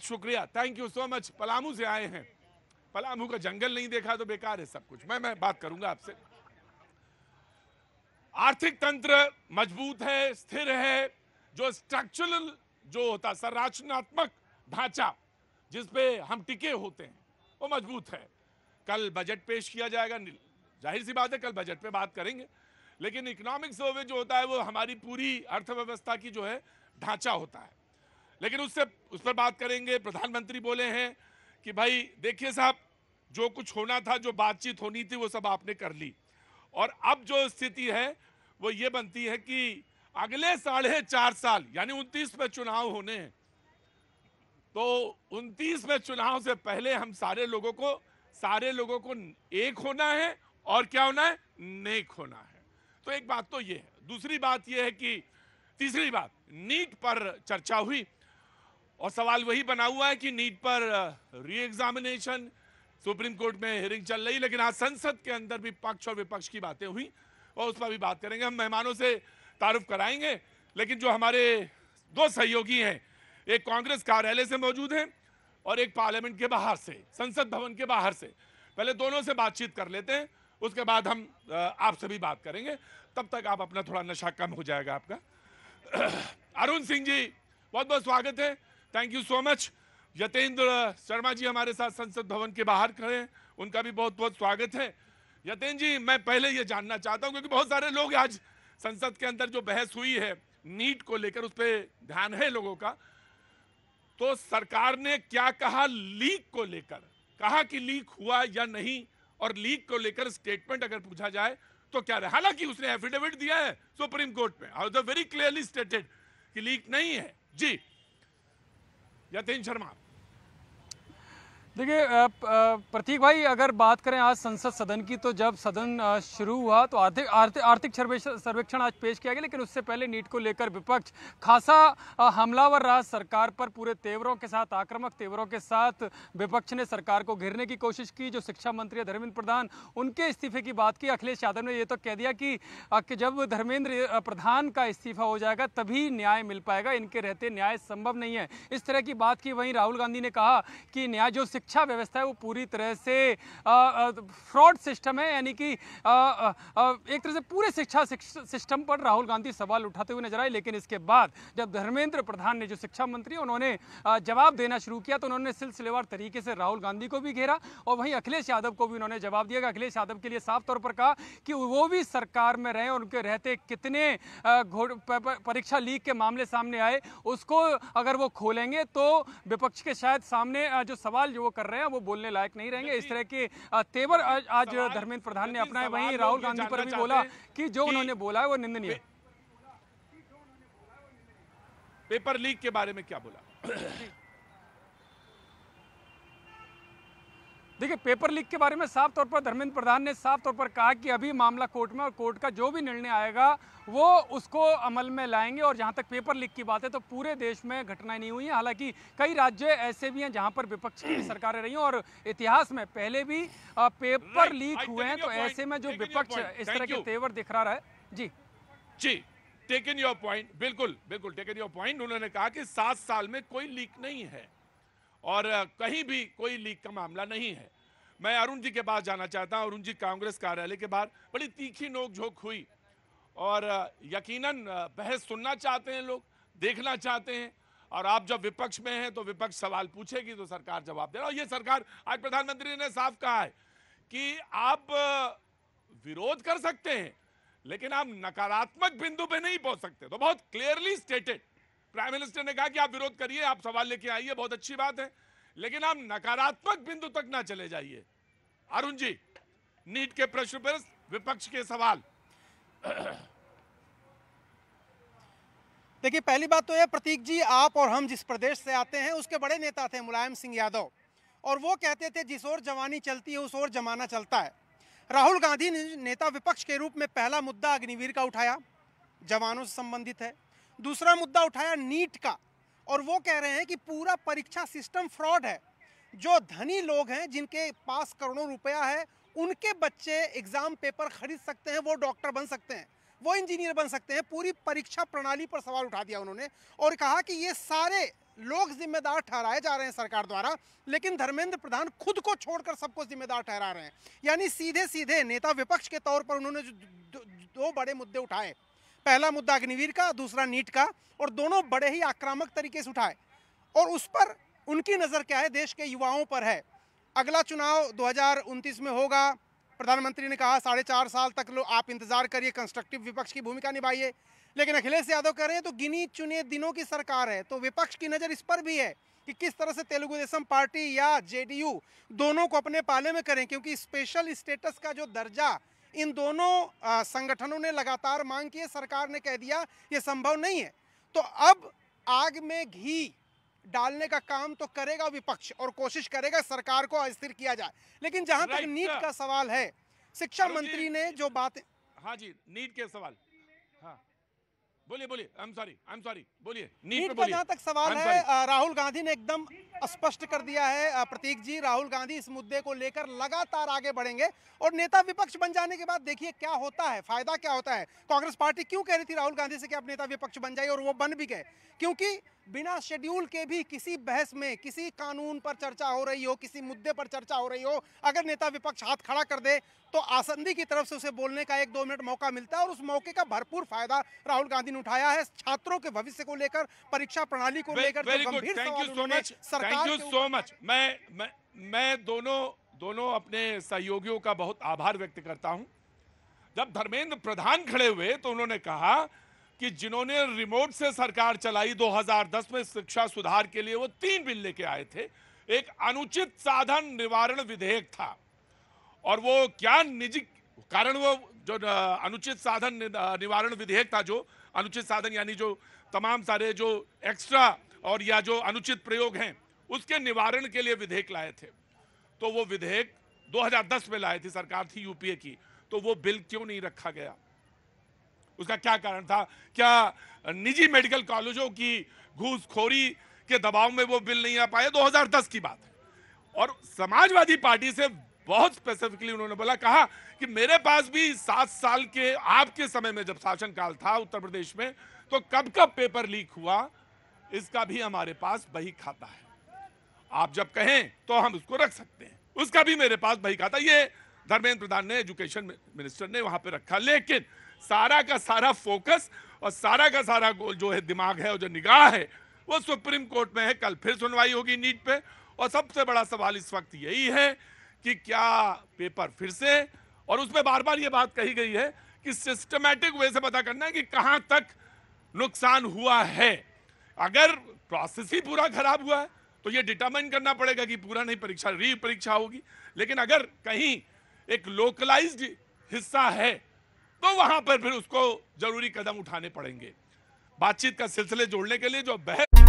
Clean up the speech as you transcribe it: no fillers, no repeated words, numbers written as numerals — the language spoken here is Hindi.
शुक्रिया, thank you so much. Palamu से आए हैं, पलामू का जंगल नहीं देखा तो बेकार है सब कुछ। मैं बात करूंगा आपसे। आर्थिक तंत्र मजबूत है, स्थिर है। जो स्ट्रक्चरल जो होता संरचनात्मक ढांचा जिसपे हम टिके होते हैं वो मजबूत है। कल बजट पेश किया जाएगा, जाहिर सी बात है कल बजट पे बात करेंगे, लेकिन इकोनॉमिक सर्वे जो होता है वो हमारी पूरी अर्थव्यवस्था की जो है ढांचा होता है। लेकिन उस पर बात करेंगे। प्रधानमंत्री बोले हैं कि भाई देखिए साहब, जो कुछ होना था, जो बातचीत होनी थी वो सब आपने कर ली, और अब जो स्थिति है वो ये बनती है कि अगले 4.5 साल यानी 29 में चुनाव होने हैं, तो 29 में चुनाव से पहले हम सारे लोगों को एक होना है, और क्या होना है, नेक होना है। तो एक बात तो ये है। दूसरी बात ये है कि तीसरी बात, नीट पर चर्चा हुई, और सवाल वही बना हुआ है कि नीट पर री एग्जामिनेशन, सुप्रीम कोर्ट में हियरिंग चल रही, लेकिन आज संसद के अंदर भी पक्ष और विपक्ष की बातें हुई, और उस पर भी बात करेंगे। हम मेहमानों से तारुफ कराएंगे, लेकिन जो हमारे दो सहयोगी हैं, एक कांग्रेस कार्यालय से मौजूद हैं और एक पार्लियामेंट के बाहर से, संसद भवन के बाहर से। पहले दोनों से बातचीत कर लेते हैं, उसके बाद हम आपसे भी बात करेंगे। तब तक आप अपना थोड़ा नशा कम हो जाएगा आपका। अरुण सिंह जी, बहुत बहुत स्वागत है, thank you so much. Yatendra Sharma ji हमारे साथ संसद भवन के बाहर खड़े हैं, उनका भी बहुत बहुत स्वागत है। यतेंद्र जी, मैं पहले ये जानना चाहता हूं, क्योंकि बहुत सारे लोग आज संसद के अंदर जो बहस हुई है नीट को लेकर, उस पर ध्यान है लोगों का, तो सरकार ने क्या कहा लीक को लेकर? कहा कि लीक हुआ या नहीं, और लीक को लेकर स्टेटमेंट अगर पूछा जाए तो क्या रहा? हालांकि उसने एफिडेविट दिया है सुप्रीम कोर्ट में, और वेरी क्लियरली स्टेटेड कि लीक नहीं है। जी यतेंद्र शर्मा। देखिए प्रतीक भाई, अगर बात करें आज संसद सदन की, तो जब सदन शुरू हुआ तो आर्थिक सर्वेक्षण आज पेश किया गया, लेकिन उससे पहले नीट को लेकर विपक्ष खासा हमलावर रहा सरकार पर। पूरे तेवरों के साथ, आक्रामक तेवरों के साथ विपक्ष ने सरकार को घेरने की कोशिश की। जो शिक्षा मंत्री धर्मेंद्र प्रधान, उनके इस्तीफे की बात की। अखिलेश यादव ने यह तो कह दिया कि जब धर्मेंद्र प्रधान का इस्तीफा हो जाएगा तभी न्याय मिल पाएगा, इनके रहते न्याय संभव नहीं है, इस तरह की बात की। वहीं राहुल गांधी ने कहा कि न्याय जो शिक्षा व्यवस्था है वो पूरी तरह से फ्रॉड सिस्टम है, यानी कि एक तरह से पूरे शिक्षा सिस्टम पर राहुल गांधी सवाल उठाते हुए नजर आए। लेकिन इसके बाद जब धर्मेंद्र प्रधान ने, जो शिक्षा मंत्री, उन्होंने जवाब देना शुरू किया, तो उन्होंने सिलसिलेवार तरीके से राहुल गांधी को भी घेरा, और वहीं अखिलेश यादव को भी उन्होंने जवाब दिया। अखिलेश यादव के लिए साफ तौर पर कहा कि वो भी सरकार में रहे, और उनके रहते कितने परीक्षा लीक के मामले सामने आए, उसको अगर वो खोलेंगे तो विपक्ष के शायद सामने जो सवाल जो वो कर रहे हैं वो बोलने लायक नहीं रहेंगे। इस तरह के तेवर आज धर्मेंद्र प्रधान ने अपनाए। वहीं राहुल गांधी पर भी बोला कि जो उन्होंने बोला है वो निंदनीय। पेपर लीक के बारे में क्या बोला? देखिए, पेपर लीक के बारे में साफ तौर पर धर्मेंद्र प्रधान ने साफ तौर पर कहा कि अभी मामला कोर्ट में, और कोर्ट का जो भी निर्णय आएगा वो उसको अमल में लाएंगे। और जहां तक पेपर लीक की बात है, तो पूरे देश में घटनाएं नहीं हुई हैं। हालांकि कई राज्य ऐसे भी हैं जहां पर विपक्ष की सरकारें रही हैं, और इतिहास में पहले भी पेपर लीक हुए हैं। तो ऐसे में जो विपक्ष इस तरह के तेवर दिखा रहा है। जी जी, टेकन योर पॉइंट, बिल्कुल बिल्कुल टेकन योर पॉइंट। उन्होंने कहा कि 7 साल में कोई लीक नहीं है, और कहीं भी कोई लीक का मामला नहीं है। मैं अरुण जी के पास जाना चाहता हूं। अरुण जी, कांग्रेस कार्यालय के बाहर बड़ी तीखी नोकझोंक हुई, और यकीनन बहस सुनना चाहते हैं लोग, देखना चाहते हैं, और आप जब विपक्ष में हैं तो विपक्ष सवाल पूछेगी तो सरकार जवाब दे रहा। और ये सरकार, आज प्रधानमंत्री ने साफ कहा है कि आप विरोध कर सकते हैं, लेकिन आप नकारात्मक बिंदु पे नहीं पहुंच सकते। तो बहुत क्लियरली स्टेटेड प्राइम मिनिस्टर ने कहा कि आप विरोध करिए, आप सवाल लेके आइए, बहुत अच्छी बात है, लेकिन आप नकारात्मक बिंदु तक ना चले जाइए। अरुण जी, नीट के प्रश्न पर विपक्ष के सवाल। देखिए, पहली बात तो यह प्रतीक जी, आप और हम जिस प्रदेश से आते हैं उसके बड़े नेता थे मुलायम सिंह यादव, और वो कहते थे जिस ओर जवानी चलती है उस ओर जमाना चलता है। राहुल गांधी ने नेता विपक्ष के रूप में पहला मुद्दा अग्निवीर का उठाया, जवानों से संबंधित है। दूसरा मुद्दा उठाया नीट का, और वो कह रहे हैं कि पूरा परीक्षा सिस्टम फ्रॉड है। जो धनी लोग हैं, जिनके पास करोड़ों रुपया है, उनके बच्चे एग्जाम पेपर खरीद सकते हैं, वो डॉक्टर बन सकते हैं, वो इंजीनियर बन सकते हैं। पूरी परीक्षा प्रणाली पर सवाल उठा दिया उन्होंने, और कहा कि ये सारे लोग जिम्मेदार ठहराए जा रहे हैं सरकार द्वारा, लेकिन धर्मेंद्र प्रधान खुद को छोड़कर सबको जिम्मेदार ठहरा रहे हैं। यानी सीधे सीधे नेता विपक्ष के तौर पर उन्होंने जो दो बड़े मुद्दे उठाए, पहला मुद्दा अग्निवीर का, दूसरा नीट का, और दोनों बड़े ही आक्रामक तरीके से उठाए। और उस पर उनकी नज़र क्या है? देश के युवाओं पर है। अगला चुनाव 2029 में होगा। प्रधानमंत्री ने कहा 4.5 साल तक लो आप इंतजार करिए, कंस्ट्रक्टिव विपक्ष की भूमिका निभाइए। लेकिन अखिलेश यादव कह रहे हैं तो गिनी चुने दिनों की सरकार है, तो विपक्ष की नज़र इस पर भी है कि किस तरह से तेलुगु देशम पार्टी या जेडीयू दोनों को अपने पाले में करें, क्योंकि स्पेशल स्टेटस का जो दर्जा इन दोनों संगठनों ने लगातार मांग की है, सरकार ने कह दिया ये संभव नहीं है। तो अब आग में घी डालने का काम तो करेगा विपक्ष और कोशिश करेगा सरकार को अस्थिर किया जाए। लेकिन जहां तक नीट का सवाल है, शिक्षा मंत्री ने जो बात, हाँ जी, नीट के सवाल, हाँ बोलिए बोलिए, आई एम सॉरी बोलिए, नीट का जहां तक सवाल है, राहुल गांधी ने एकदम स्पष्ट कर दिया है प्रतीक जी, राहुल गांधी इस मुद्दे को लेकर लगातार आगे बढ़ेंगे और नेता विपक्ष बन जाने के बाद देखिए क्या होता है, फायदा क्या होता है। कांग्रेस पार्टी क्यों कह रही थी राहुल गांधी से कि आप नेता विपक्ष बन जाइए, और वो बन भी गए, क्योंकि बिना शेड्यूल के भी किसी बहस में, किसी कानून पर चर्चा हो रही हो, किसी मुद्दे पर चर्चा हो रही हो, अगर नेता विपक्ष हाथ खड़ा कर दे तो आसंदी की तरफ से उसे बोलने का 1-2 मिनट मौका मिलता है, और उस मौके का भरपूर फायदा राहुल गांधी ने उठाया है। छात्रों के भविष्य को लेकर, परीक्षा प्रणाली को लेकर जो गंभीर सवाल उन्होंने सरकार थैंक यू सो मच। मैं दोनों अपने सहयोगियों का बहुत आभार व्यक्त करता हूं। जब धर्मेंद्र प्रधान खड़े हुए तो उन्होंने कहा कि जिन्होंने रिमोट से सरकार चलाई 2010 में शिक्षा सुधार के लिए, वो 3 बिल लेके आए थे। एक अनुचित साधन निवारण विधेयक था, और वो क्या निजी कारण, वो जो अनुचित साधन निवारण विधेयक था, जो अनुचित साधन यानी जो तमाम सारे जो एक्स्ट्रा और या जो अनुचित प्रयोग हैं उसके निवारण के लिए विधेयक लाए थे। तो वो विधेयक 2010 में लाए थे, सरकार थी यूपीए की, तो वो बिल क्यों नहीं रखा गया? उसका क्या कारण था? क्या निजी मेडिकल कॉलेजों की घूसखोरी के दबाव में वो बिल नहीं आ पाए? 2010 की बात है। और समाजवादी पार्टी से बहुत स्पेसिफिकली उन्होंने बोला, कहा कि मेरे पास भी 7 साल के आपके समय में जब शासनकाल था उत्तर प्रदेश में, तो कब पेपर लीक हुआ इसका भी हमारे पास बही खाता है। आप जब कहें तो हम उसको रख सकते हैं, उसका भी मेरे पास बही खाता। ये धर्मेंद्र प्रधान ने, एजुकेशन मिनिस्टर ने वहां पे रखा। लेकिन सारा का सारा फोकस और सारा का सारा जो है दिमाग है और जो निगाह है वो सुप्रीम कोर्ट में है। कल फिर सुनवाई होगी नीट पे, और सबसे बड़ा सवाल इस वक्त यही है कि क्या पेपर फिर से, और उसमें बार बार ये बात कही गई है कि सिस्टमैटिक वे से पता करना है कि कहां तक नुकसान हुआ है। अगर प्रोसेस ही पूरा खराब हुआ है तो ये डिटरमाइन करना पड़ेगा कि पूरा नहीं, री परीक्षा होगी। लेकिन अगर कहीं एक लोकलाइज्ड हिस्सा है तो वहां पर फिर उसको जरूरी कदम उठाने पड़ेंगे। बातचीत का सिलसिले जोड़ने के लिए जो बहस